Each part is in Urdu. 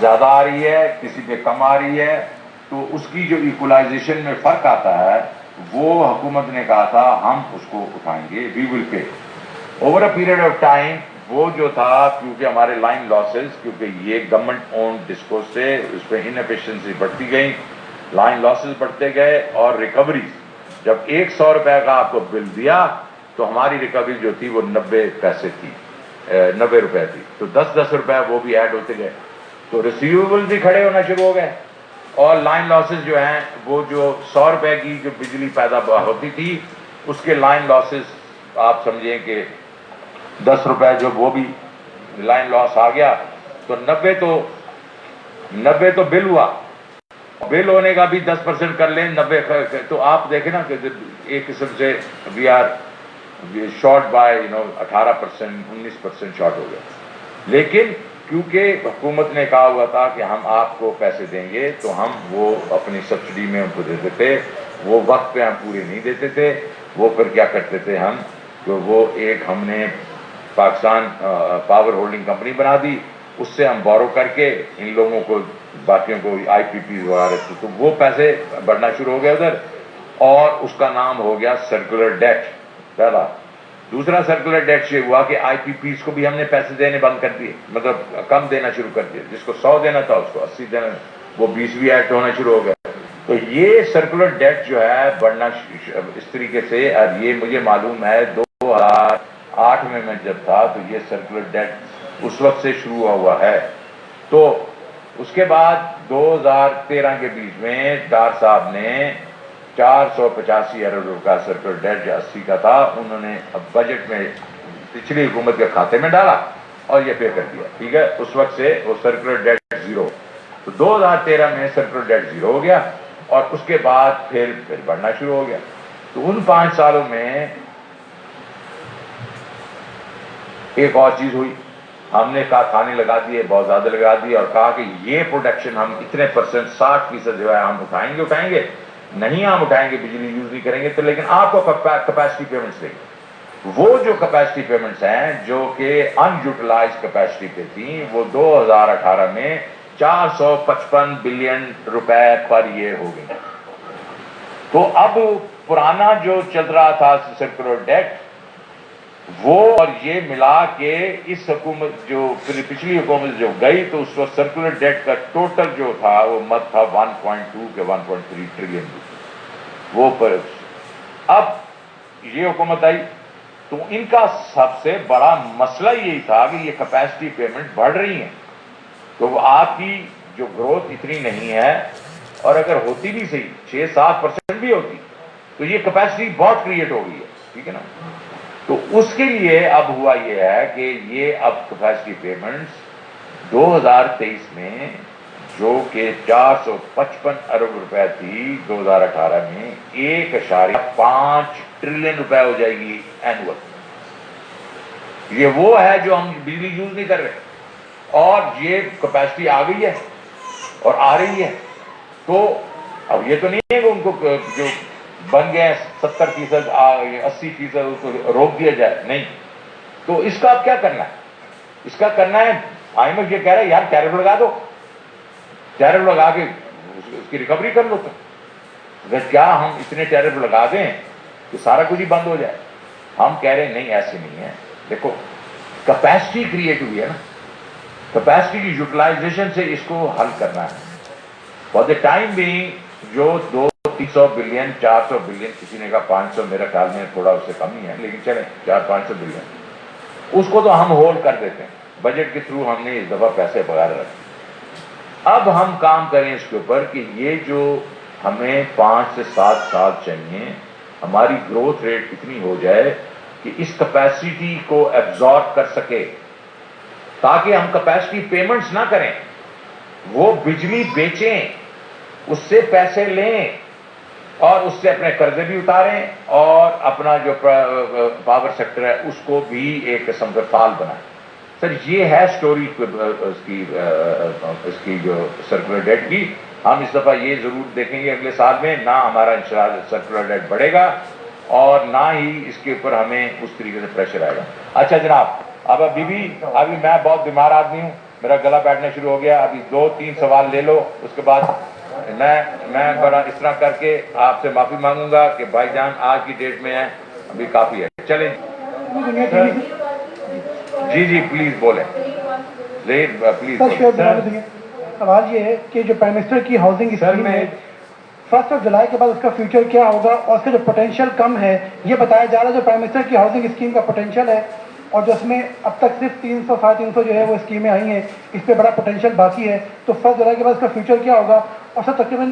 زیادہ آ رہی ہے, کسی پہ کم آ رہی ہے, تو اس کی جو ایکولائزیشن میں فرق آتا ہے وہ حکومت نے کہا تھا ہم اس کو اٹھائیں گے, we will pay over a period of time. وہ جو تھا کیونکہ ہمارے لائن لاسز, کیونکہ یہ گورنمنٹ اون ڈسکو سے اس پہ انفیشنسی بڑھتی گئی, لائن لاسز بڑھتے گئے, اور ریکوریز جب 100 روپے کا آپ کو بل دیا تو ہماری ریکوری جو تھی وہ 90 پیسے تھی, 90 روپے تھی, تو 10 روپے وہ بھی ایڈ ہوتے گئے, تو ریسیویبل بھی کھڑے ہونا شروع ہو گئے, اور لائن لاسز جو ہیں وہ جو 100 روپے کی جو بجلی پیدا ہوتی تھی اس کے لائن لاسز آپ سمجھیں کہ 10 روپے جو وہ بھی لائن لاس آ گیا, تو 90 تو بل ہوا, بل ہونے کا بھی 10% کر لیں 90, تو آپ دیکھیں نا کہ ایک قسم سے we are short by 18%, 19% short ہو گیا. لیکن کیونکہ حکومت نے کہا ہوا تھا کہ ہم آپ کو پیسے دیں گے تو ہم وہ اپنی سبسڈی میں ان کو دیتے تھے, وہ وقت پہ ہم پورے نہیں دیتے تھے. وہ پھر کیا کرتے تھے ہم, تو وہ ایک ہم نے پاکستان پاور ہولڈنگ کمپنی بنا دی, اس سے ہم بورو کر کے ان لوگوں کو باقیوں کو آئی پی پی وغیرہ, تو وہ پیسے بڑھنا شروع ہو گئے ادھر, اور اس کا نام ہو گیا سرکولر ڈیٹ پہلا. دوسرا سرکولر ڈیٹ یہ ہوا کہ آئی پی پیز کو بھی ہم نے پیسے دینے بند کر دیے, مطلب کم دینا شروع کر دیے, جس کو 100 دینا تھا اس کو 80 دینا, وہ 20 بھی ایڈ ہونا شروع ہو گئے. تو یہ سرکولر ڈیٹ جو ہے بڑھنا اس طریقے سے, اور یہ مجھے معلوم ہے 2008 میں جب تھا تو یہ سرکولر ڈیٹ اس وقت سے شروع ہوا ہے. تو اس کے بعد 2013 کے بیچ میں ڈار صاحب نے 485 ارب روپے کا سرکولر ڈیٹ جو 80 کا تھا انہوں نے اب بجٹ میں پچھلی حکومت کے کھاتے میں ڈالا اور یہ پے کر دیا. ٹھیک ہے, اس وقت سے وہ سرکولر ڈیٹ زیرو, تو 2013 میں سرکولر ڈیٹ زیرو ہو گیا, اور اس کے بعد پھر بڑھنا شروع ہو گیا. تو ان 5 سالوں میں ایک اور چیز ہوئی, ہم نے کارخانے لگا دیے, بہت زیادہ لگا دیے, اور کہا کہ یہ پروڈکشن ہم اتنے %, 60% جو ہے ہم اٹھائیں گے, نہیں ہم اٹھائیں گے, بجلی یوز نہیں کریں گے, تو لیکن آپ کو کیپیسٹی پیمنٹس دیں گے. وہ جو کیپیسٹی پیمنٹس ہیں جو کہ ان یوٹیلائز کیپیسٹی پہ تھیں, وہ 2018 میں 455 بلین روپے پر یہ ہو گئی. تو اب پرانا جو چل رہا تھا سرکولر ڈیٹ وہ اور یہ ملا کے اس حکومت جو پچھلی حکومت جو گئی, تو اس وقت سرکولر ڈیٹ کا ٹوٹل جو تھا وہ مت تھا 1.2 کے 1.3 ٹریلین. وہ پر اب یہ حکومت آئی تو ان کا سب سے بڑا مسئلہ یہی تھا کہ یہ کیپیسٹی پیمنٹ بڑھ رہی ہیں, تو وہ آپ کی جو گروتھ اتنی نہیں ہے, اور اگر ہوتی بھی صحیح 6-7% بھی ہوتی تو یہ کیپیسٹی بہت کریٹ ہو گئی ہے. ٹھیک ہے نا, تو اس کے لیے اب ہوا یہ ہے کہ یہ اب کیپیسٹی پیمنٹس 2023 میں جو کہ 455 ارب روپے تھی 2018 میں 1.5 ٹریلین روپے ہو جائے گی اینول. یہ وہ ہے جو ہم بجلی یوز نہیں کر رہے, اور یہ کیپیسٹی آ گئی ہے اور آ رہی ہے. تو اب یہ تو نہیں ہے کہ ان کو جو بن گئے 70%, 80% اس کو روک دیا جائے, نہیں. تو اس کا اب کیا کرنا ہے, اس کا کرنا ہے آئی ایم ایف یہ کہہ رہا ہے یار ٹیرف لگا دو, ٹیرف لگا کے اس کی ریکوری کر لو. اگر کیا ہم اتنے ٹیرف لگا دیں تو سارا کچھ ہی بند ہو جائے. ہم کہہ رہے ہیں نہیں, ایسے نہیں ہے. دیکھو کیپیسٹی کریٹ ہوئی ہے نا, کیپیسٹی کی یوٹیلائزیشن سے اس کو حل کرنا ہے. فار دا ٹائم بینگ جو 200-300 بلین 400 بلین, کسی نے کہا 500, میرا خیال میں تھوڑا اس سے کم ہی ہے, لیکن چلیں 400-500 بلین, اس کو تو ہم ہولڈ کر دیتے ہیں. بجٹ کے تھرو ہم نے اس دفعہ پیسے بغیر رکھے. اب ہم کام کریں اس کے اوپر کہ یہ جو ہمیں 5 سے 7 سال چاہیے, ہماری گروتھ ریٹ اتنی ہو جائے کہ اس کیپیسٹی کو ایبزارب کر سکے, تاکہ ہم کیپیسٹی پیمنٹس نہ کریں, وہ بجلی بیچیں, اس سے پیسے لیں, اور اس سے اپنے قرضے بھی اتاریں, اور اپنا جو پاور سیکٹر ہے اس کو بھی ایک قسم کا فعال بنائیں. سر یہ ہے سٹوری اس کی جو سرکولر ڈیٹ کی. ہم اس دفعہ یہ ضرور دیکھیں گے اگلے سال میں, نہ ہمارا انشاءاللہ سرکولر ڈیٹ بڑھے گا, اور نہ ہی اس کے اوپر ہمیں اس طریقے سے پریشر آئے گا. اچھا جناب, ابھی میں بہت بیمار آدمی ہوں, میرا گلا بیٹھنا شروع ہو گیا. ابھی 2-3 سوال لے لو, اس کے بعد میں بڑا اس طرح کر کے آپ سے معافی مانگوں گا کہ بھائی جان آج کی ڈیٹ میں ہے, ابھی کافی ہے. چلیں جی پلیز بولیں, پلیز بولیں. سوال یہ ہے کہ جو پرائم منسٹر کی ہاؤسنگ اسکیم ہے 1 جولائی کے بعد اس کا فیوچر کیا ہوگا, اور اس کا جو پوٹینشیل کم ہے یہ بتایا جا رہا ہے جو پرائم منسٹر کی ہاؤسنگ اسکیم کا پوٹینشیل ہے, اور جو اس میں اب تک صرف 300-350 جو ہے وہ اسکیمیں آئی ہیں, اس پہ بڑا پوٹینشیل باقی ہے. تو 1 جولائی کے بعد اس کا فیوچر کیا ہوگا؟ اور سر تقریباً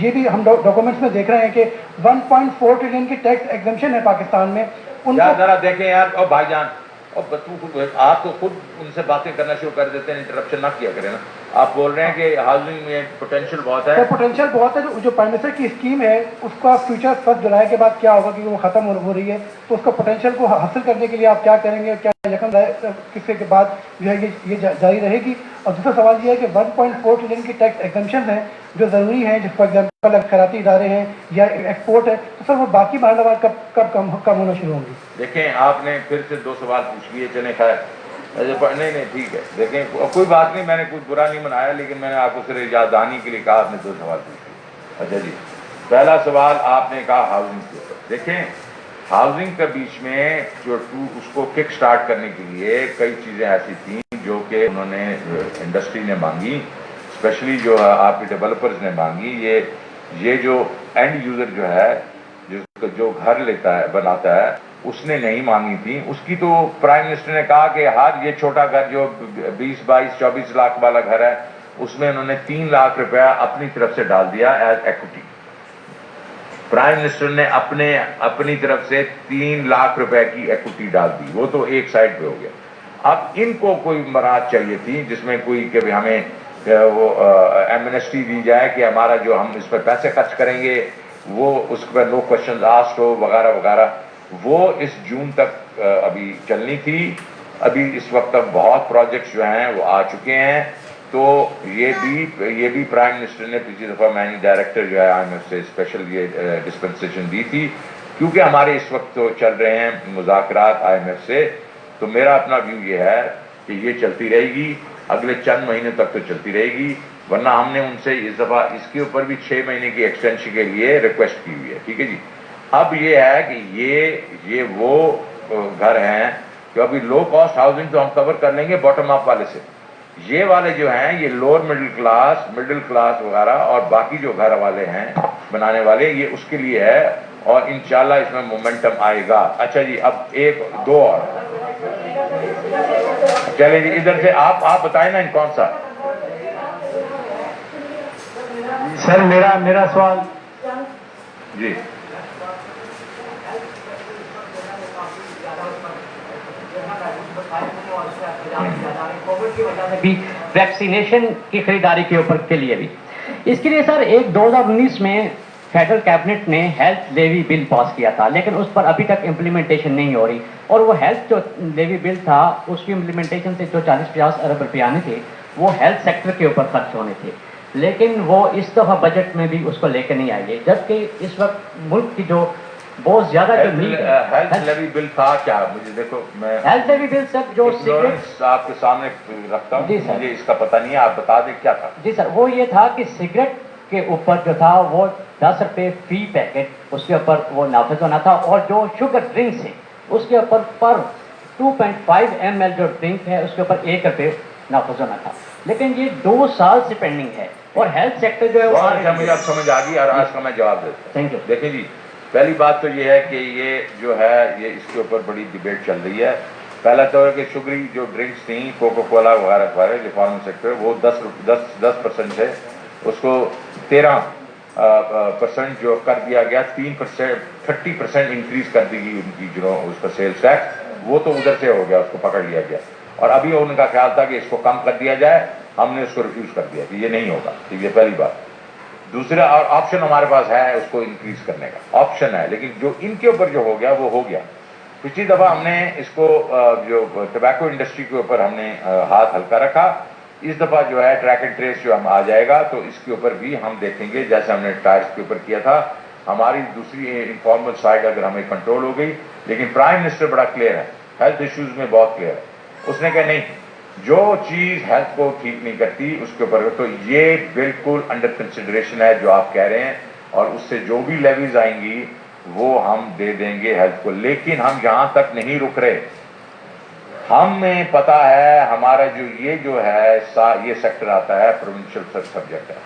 یہ بھی ہم ڈاکومنٹس میں دیکھ رہے ہیں کہ 1.4 ٹریلین کی ٹیکس ایگزمپشن ہے پاکستان میں. یار ذرا دیکھیں یار, اور بھائی جان آپ تو خود ان سے باتیں کرنا شروع کر دیتے ہیں, انٹرپشن نہ کیا کریں نا. آپ بول رہے ہیں کہ ہاؤسنگ میں پوٹینشیل بہت ہے. پوٹینشیل بہت ہے. جو پرائم منسٹر کی اسکیم ہے اس کا فیوچر 1 جولائی کے بعد کیا ہوگا, کیونکہ وہ ختم ہو رہی ہے, تو اس کا پوٹینشیل کو حاصل کرنے کے لیے آپ کیا کریں گے, کیا یقین کسی کے بعد جو ہے یہ جاری رہے گی؟ اور دوسرا سوال یہ ہے کہ 1.4 ٹریلین کی ٹیکس ایگزمپشن ہیں جو ضروری ہیں, جس فار ایگزامپل خیراتی ادارے ہیں یا ایکسپورٹ ہے, تو سر وہ باقی مرحلہ کب کم ہونا شروع ہوں گی؟ دیکھیں آپ نے پھر سے 2 سوال پوچھ لیے, چلیں خیر نہیں ٹھیک ہے. دیکھیں کوئی بات نہیں, میں نے کچھ برا نہیں منایا, لیکن میں نے آپ کو صرف یاد دہانی کے لیے کہا. آپ نے 2 سوال پوچھ لیے. اچھا جی, پہلا سوال آپ نے کہا ہاؤسنگ کے اوپر. دیکھیں ہاؤسنگ کے بیچ میں جو اس کو کک سٹارٹ کرنے کے لیے کئی چیزیں ایسی تھیں جو کہ انہوں نے انڈسٹری نے مانگی, اسپیشلی جو آپ کے ڈیولپرز نے مانگی. یہ جو اینڈ یوزر جو ہے جو گھر لیتا ہے بناتا ہے اس نے نہیں مانگی تھی. اس کی تو پرائم منسٹر نے کہا کہ ہر یہ چھوٹا گھر جو 20-22-24 لاکھ والا گھر ہے اس میں انہوں نے 3 لاکھ روپیہ اپنی طرف سے ڈال دیا ایز ایکوٹی. پرائم منسٹر نے اپنی طرف سے 3 لاکھ روپے کی ایکوٹی ڈال دی. وہ تو ایک سائڈ پہ ہو گیا. اب ان کو کوئی مراحت چاہیے تھی جس میں کوئی کہ ہمیں وہ ایمنسٹی دی جائے کہ ہمارا جو ہم اس پہ پیسے خرچ کریں گے وہ اس پہ نو کوشچن آسکڈ ہو وغیرہ وغیرہ. وہ اس جون تک ابھی چلنی تھی. ابھی اس وقت تک بہت پروجیکٹس جو ہیں وہ آ چکے ہیں. تو یہ بھی پرائم منسٹر نے پچھلی دفعہ مینیجنگ ڈائریکٹر جو ہے آئی ایم ایف سے اسپیشل یہ ڈسپنسیشن دی تھی, کیونکہ ہمارے اس وقت تو چل رہے ہیں مذاکرات آئی ایم ایف سے. تو میرا اپنا ویو یہ ہے کہ یہ چلتی رہے گی, اگلے چند مہینے تک تو چلتی رہے گی. ورنہ ہم نے ان سے اس دفعہ اس کے اوپر بھی 6 مہینے کی ایکسٹینشن کے لیے ریکویسٹ کی ہوئی ہے. ٹھیک ہے جی. اب یہ ہے کہ یہ وہ گھر ہیں کہ ابھی لو کاسٹ ہاؤسنگ تو ہم کور کر لیں گے باٹم اپ والے سے. یہ والے جو ہیں یہ لوور مڈل کلاس وغیرہ اور باقی جو گھر والے ہیں بنانے والے, یہ اس کے لیے ہے, اور انشاءاللہ اس میں مومنٹم آئے گا. اچھا جی, اب 1-2 اور چلیں جی, ادھر سے آپ بتائیں نا کون سا. سر میرا سوال جی ویکسینیشن کی خریداری کے اوپر کے لیے بھی. اس کے لیے سر 2019 میں فیڈرل کیبنٹ نے ہیلتھ لیوی بل پاس کیا تھا, لیکن اس پر ابھی تک امپلیمنٹیشن نہیں ہو رہی. اور وہ ہیلتھ جو لیوی بل تھا اس کی امپلیمنٹیشن سے جو 40-50 ارب روپے آنے تھے وہ ہیلتھ سیکٹر کے اوپر خرچ ہونے تھے, لیکن وہ اس دفعہ بجٹ میں بھی اس کو لے کے نہیں آئے گی. جبکہ اس وقت ملک کی جو بہت زیادہ جو نیڈ ہے. ہیلتھ لیوی بل تھا کیا؟ مجھے دیکھو, میں ہیلتھ لیوی بل سر جو سگریٹ آپ کے سامنے رکھتا ہوں, جی سر, مجھے اس کا پتہ نہیں ہے, آپ بتا دیں کیا تھا. جی سر, وہ یہ تھا کہ سگریٹ کے اوپر جو تھا وہ 10 روپے فی پیکٹ اس کے اوپر وہ نافذ ہونا تھا, اور جو شوگر ڈرنکس ہیں اس کے اوپر پر 2.5 ml جو ڈرنک ہے اس کے اوپر 1 روپے نافذ ہونا تھا. لیکن یہ 2 سال سے پینڈنگ ہے, اور ہیلتھ سیکٹر جو ہے مجھے اب سمجھ آ گئی اور آج کا میں جواب دیتا ہوں. Thank you. دیکھیں جی, پہلی بات تو یہ ہے کہ یہ جو ہے یہ اس کے اوپر بڑی ڈیبیٹ چل رہی ہے. پہلا تو ہے کہ شگری جو ڈرنکس تھیں کوکو کولا وغیرہ وغیرہ جو فارمر سیکٹر وہ 10% سے اس کو 13% جو کر دیا گیا, 30% انکریز کر دی گئی ان کی جو اس کا سیلز ٹیکس, وہ تو ادھر سے ہو گیا, اس کو پکڑ لیا گیا. اور ابھی ان کا خیال تھا کہ اس کو کم کر دیا جائے, ہم نے اس کو ریفیوز کر دیا کہ یہ نہیں ہوگا. ٹھیک ہے, پہلی بات. دوسرا آپشن ہمارے پاس ہے اس کو انکریز کرنے کا آپشن ہے, لیکن جو ان کے اوپر جو ہو گیا وہ ہو گیا. پچھلی دفعہ ہم نے اس کو جو ٹبیکو انڈسٹری کے اوپر ہم نے ہاتھ ہلکا رکھا. اس دفعہ جو ہے ٹریک اینڈ ٹریس جو ہم آ جائے گا تو اس کے اوپر بھی ہم دیکھیں گے, جیسے ہم نے ٹائرس کے اوپر کیا تھا. ہماری دوسری انفارمل سائڈ اگر ہمیں کنٹرول ہو گئی, لیکن پرائم منسٹر بڑا کلیئر ہے, ہیلتھ ایشوز میں بہت کلیئر ہے. اس نے کہا نہیں, جو چیز ہیلتھ کو ٹھیک نہیں کرتی اس کے اوپر تو یہ بالکل انڈر کنسیڈریشن ہے جو آپ کہہ رہے ہیں, اور اس سے جو بھی لیویز آئیں گی وہ ہم دے دیں گے ہیلتھ کو. لیکن ہم یہاں تک نہیں رک رہے. ہمیں پتا ہے ہمارا جو ہے یہ سیکٹر آتا ہے پروونشل سبجیکٹ ہے.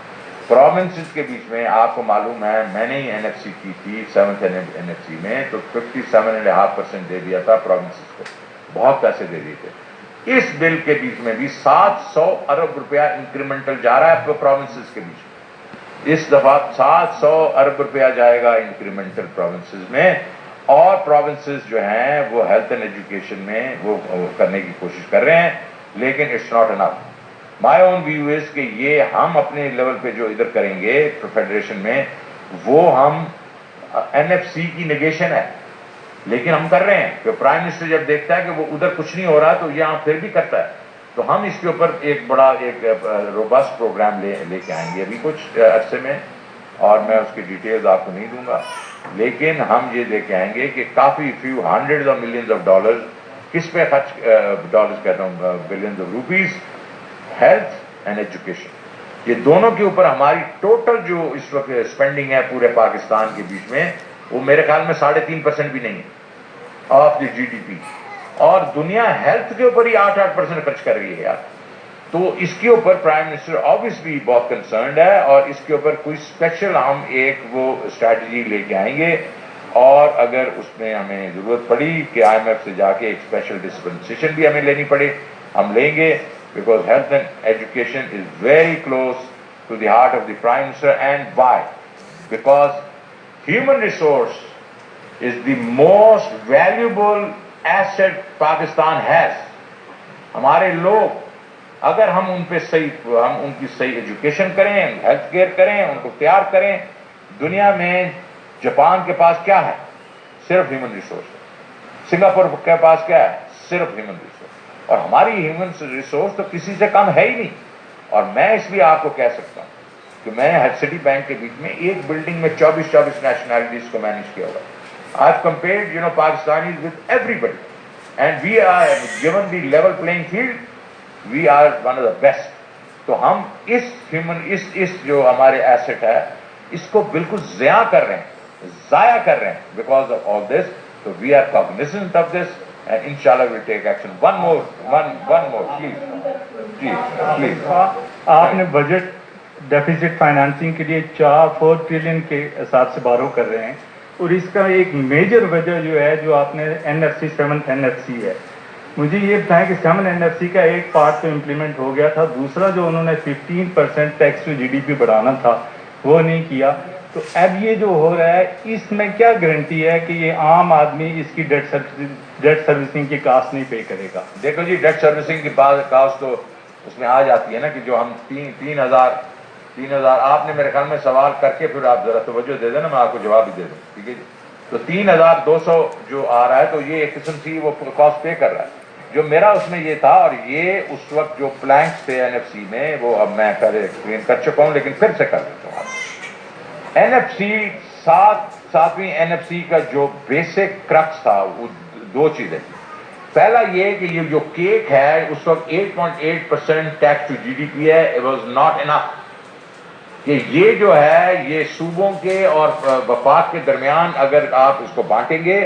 پروونسز کے بیچ میں آپ کو معلوم ہے میں نے ہی این ایف سی کی تھی 7th این ایف سی میں, تو 57.5% دے دیا تھا پروونسز کو, بہت پیسے دے دیے تھے. اس بل کے بیچ میں بھی 700 ارب روپیہ انکریمنٹل جا رہا ہے پروونسز کے بیچ میں. اس دفعہ 700 ارب روپیہ جائے گا انکریمنٹل پروونسز میں, اور پروونسز جو ہیں وہ ہیلتھ اینڈ ایجوکیشن میں وہ کرنے کی کوشش کر رہے ہیں, لیکن it's not enough. My own view is کہ یہ ہم اپنے لیول پہ جو ادھر کریں گے فیڈریشن میں وہ ہم این ایف سی کی نیگیشن ہے, لیکن ہم کر رہے ہیں کہ پرائم منسٹر جب دیکھتا ہے کہ وہ ادھر کچھ نہیں ہو رہا تو یہاں پھر بھی کرتا ہے, تو ہم اس کے اوپر ایک بڑا ایک روبسٹ پروگرام لے کے آئیں گے ابھی کچھ عرصے میں, اور میں اس کی ڈیٹیلز آپ کو نہیں دوں گا, لیکن ہم یہ لے کے آئیں گے کہ کافی few hundred of millions of dollars کس پہ خرچ, ڈالرز کہتا ہوں billions of rupees, health and education, یہ دونوں کے اوپر ہماری ٹوٹل جو اس وقت اسپینڈنگ ہے پورے پاکستان کے بیچ میں وہ میرے خیال میں 3.5% بھی نہیں ہے آف دی جی ڈی پی, اور دنیا ہیلتھ کے اوپر ہی 8% خرچ کر رہی ہے یار. تو اس کے اوپر پرائم منسٹر آبویسلی بہت کنسرنڈ ہے, اور اس کے اوپر کوئی اسپیشل ہم ایک وہ اسٹریٹجی لے کے آئیں گے, اور اگر اس میں ہمیں ضرورت پڑی کہ آئی ایم ایف سے جا کے ایک اسپیشل ڈسپنسیشن بھی ہمیں لینی پڑے ہم لیں گے, because health and education is very close to the heart of the prime minister. And why? Because human resource is the most valuable asset Pakistan has. ہمارے لوگ اگر ہم ان پہ ہم ان کی صحیح ایجوکیشن کریں, ہیلتھ کیئر کریں, ان کو تیار کریں. دنیا میں جاپان کے پاس کیا ہے؟ صرف ہیومن ریسورس ہے. سنگاپور کے پاس کیا ہے؟ صرف ہیومن ریسورس. اور ہماری ہیومن ریسورس تو کسی سے کم ہے ہی نہیں. اور میں اس لیے آپ کو کہہ سکتا ہوں کہ میں نے ہر سٹی بینک کے بیچ میں ایک بلڈنگ میں 24 نیشنلٹیز کو مینیج کیا ہوا ہے. I've compared, Pakistanis with everybody, and we are given the level playing field. We are one of the best. تو ہم اس جو ہمارے ایسٹ ہے اس کو بالکل ضائع کر رہے ہیں because of all this. So we are cognizant of this, and inshallah we'll take action. One more, please. آپ نے بجٹ ڈیفیسٹ فائنانسنگ کے لیے 4 ٹریلین کے حساب سے بارو کر رہے ہیں, اور اس کا ایک میجر وجہ جو ہے جو آپ نے N F C 7th N F C ہے. مجھے یہ بتائیں کہ 7 این ایف سی کا ایک پارٹ تو امپلیمنٹ ہو گیا تھا, دوسرا جو انہوں نے 15% tax to G D P بڑھانا تھا وہ نہیں کیا. تو اب یہ جو ہو رہا ہے اس میں کیا گارنٹی ہے کہ یہ عام آدمی اس کی ڈیٹ سروسنگ کی کاسٹ نہیں پے کرے گا؟ دیکھو جی, ڈیٹ سروسنگ کی کاسٹ تو اس میں آ جاتی ہے نا کہ جو ہم 3,000 آپ نے میرے خیال میں سوال کر کے پھر آپ ذرا توجہ دے دیں نا, میں آپ کو جواب بھی دے دوں, ٹھیک ہے جی. تو 3,200 جو آ رہا ہے تو یہ ایک قسم سے وہ کاسٹ پے کر رہا ہے. جو میرا اس میں یہ تھا, اور یہ اس وقت جو پلانکس تھے این ایف سی میں وہ اب میں ایکسپلین کر چکا ہوں, لیکن پھر سے کر دیتا ہوں. این ایف سی 7ویں این ایف سی کا جو بیسک کرکس تھا وہ 2 چیزیں تھیں. پہلا یہ کہ یہ جو کیک ہے اس وقت 8.8% tax to G D P ہے. اٹ واز ناٹ انف کہ یہ جو ہے یہ صوبوں کے اور وفاق کے درمیان اگر آپ اس کو بانٹیں گے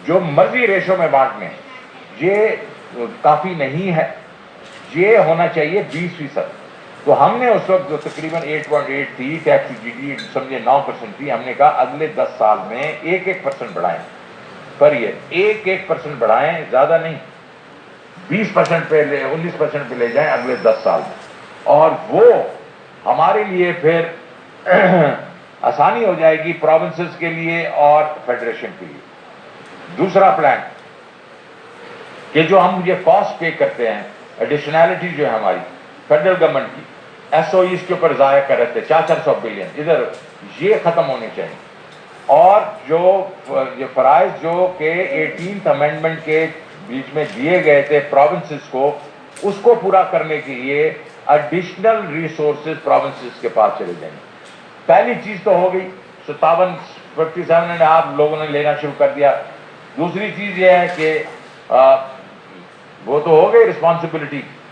جو مرضی ریشو میں بانٹنے یہ کافی نہیں ہے, یہ ہونا چاہیے 20%. تو ہم نے اس وقت جو تقریباً 8.8 تھی tax to G D P سمجھے 9% تھی, ہم نے کہا اگلے 10 سال میں 1% بڑھائیں پر یہ 1% بڑھائیں, زیادہ نہیں, 20% پہ 19% پہ لے جائیں اگلے 10 سال میں. اور وہ ہمارے لیے پھر آسانی ہو جائے گی پروونسز کے لیے اور فیڈریشن کے لیے. دوسرا پلان کہ جو ہم یہ کاسٹ پے کرتے ہیں ایڈیشنلٹی جو ہے ہماری فیڈرل گورنمنٹ کی ایس او ایز کے اوپر ضائع کر رہے تھے 400 بلین ادھر, یہ ختم ہونے چاہیے. اور جو فرائض جو کہ 18th امینڈمنٹ کے بیچ میں دیے گئے تھے پروونسز کو, اس کو پورا کرنے کے لیے ایڈیشنل ریسورسز پروونسز کے پاس چلے جائیں. پہلی چیز تو ہو گئی 57.5 لوگوں نے لینا شروع کر دیا. دوسری چیز یہ ہے کہ وہ تو ہو گئی رسپانسبلٹی